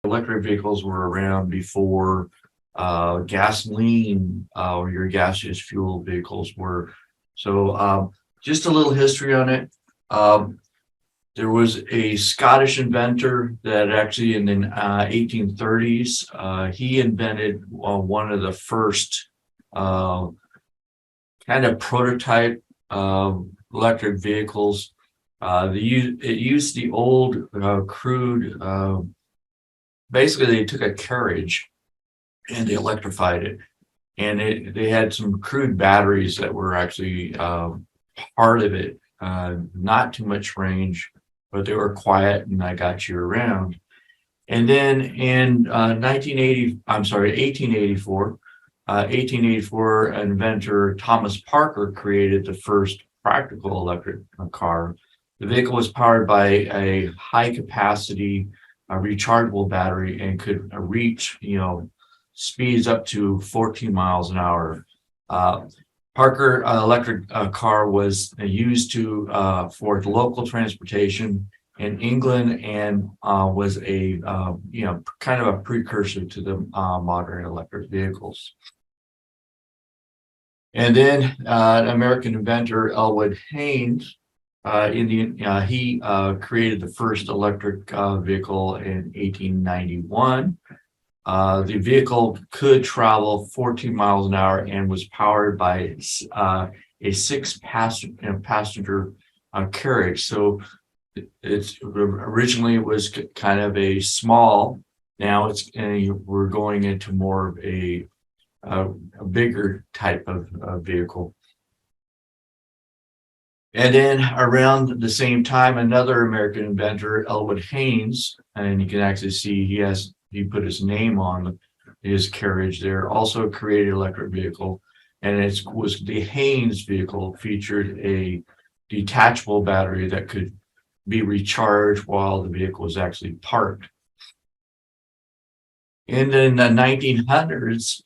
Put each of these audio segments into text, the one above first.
Electric vehicles were around before gasoline or your gaseous fuel vehicles were. So just a little history on it. There was a Scottish inventor that actually in the 1830s, he invented one of the first kind of prototype electric vehicles. It used the old crude. Basically, they took a carriage and they electrified it, and they had some crude batteries that were actually part of it. Not too much range, but they were quiet and I got you around. And then in 1884, inventor Thomas Parker created the first practical electric car. The vehicle was powered by a high capacity rechargeable battery and could reach, speeds up to 14 miles an hour. Parker electric car was used for local transportation in England and was a kind of a precursor to the modern electric vehicles. And then American inventor Elwood Haynes he created the first electric vehicle in 1891. The vehicle could travel 14 miles an hour and was powered by a six-passenger carriage. So originally it was kind of a small. Now we're going into more of a bigger type of vehicle. And then around the same time, another American inventor, Elwood Haynes, and you can actually see he put his name on his carriage there, also created an electric vehicle. And it was the Haynes vehicle featured a detachable battery that could be recharged while the vehicle was actually parked. And in the 1900s,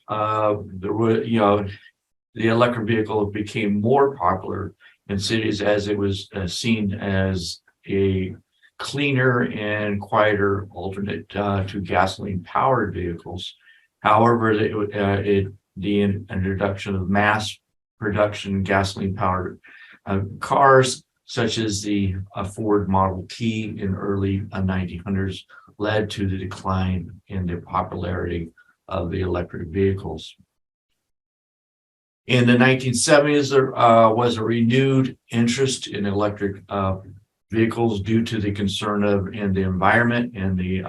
the electric vehicle became more popular in cities as it was seen as a cleaner and quieter alternate to gasoline-powered vehicles. However, the introduction of mass production gasoline-powered cars, such as the Ford Model T in early 1900s, led to the decline in the popularity of the electric vehicles. In the 1970s, there was a renewed interest in electric vehicles due to the concern in the environment and the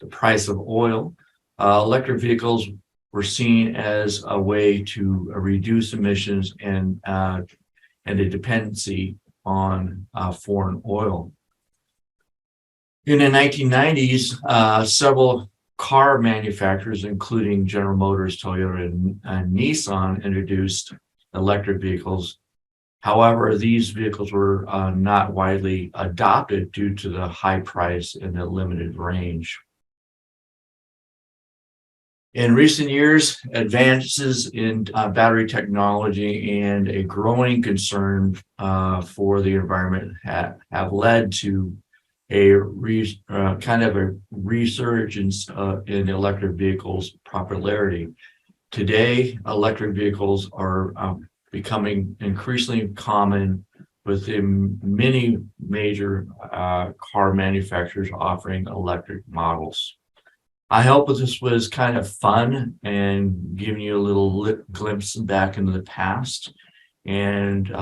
price of oil. Electric vehicles were seen as a way to reduce emissions and the dependency on foreign oil. In the 1990s, several car manufacturers, including General Motors, Toyota, and Nissan, introduced electric vehicles. However, these vehicles were not widely adopted due to the high price and the limited range. In recent years, advances in battery technology and a growing concern for the environment have led to kind of a resurgence in electric vehicles' popularity. Today, electric vehicles are becoming increasingly common with many major car manufacturers offering electric models. I hope this was kind of fun and giving you a little glimpse back into the past. And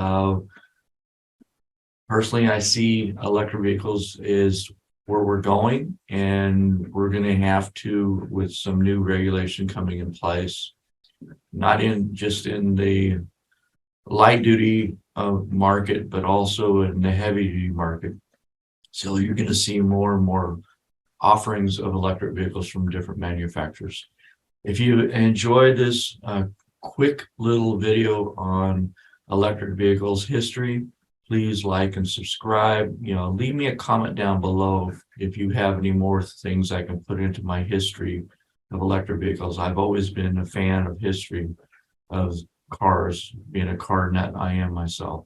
personally, I see electric vehicles is where we're going, and we're going to have to, with some new regulation coming in place, not just in the light duty market, but also in the heavy duty market. So you're going to see more and more offerings of electric vehicles from different manufacturers. If you enjoyed this quick little video on electric vehicles history, please like and subscribe. Leave me a comment down below if you have any more things I can put into my history of electric vehicles. I've always been a fan of history of cars, being a car nut I am myself.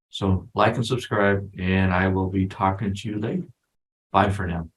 So like and subscribe, and I will be talking to you later. Bye for now.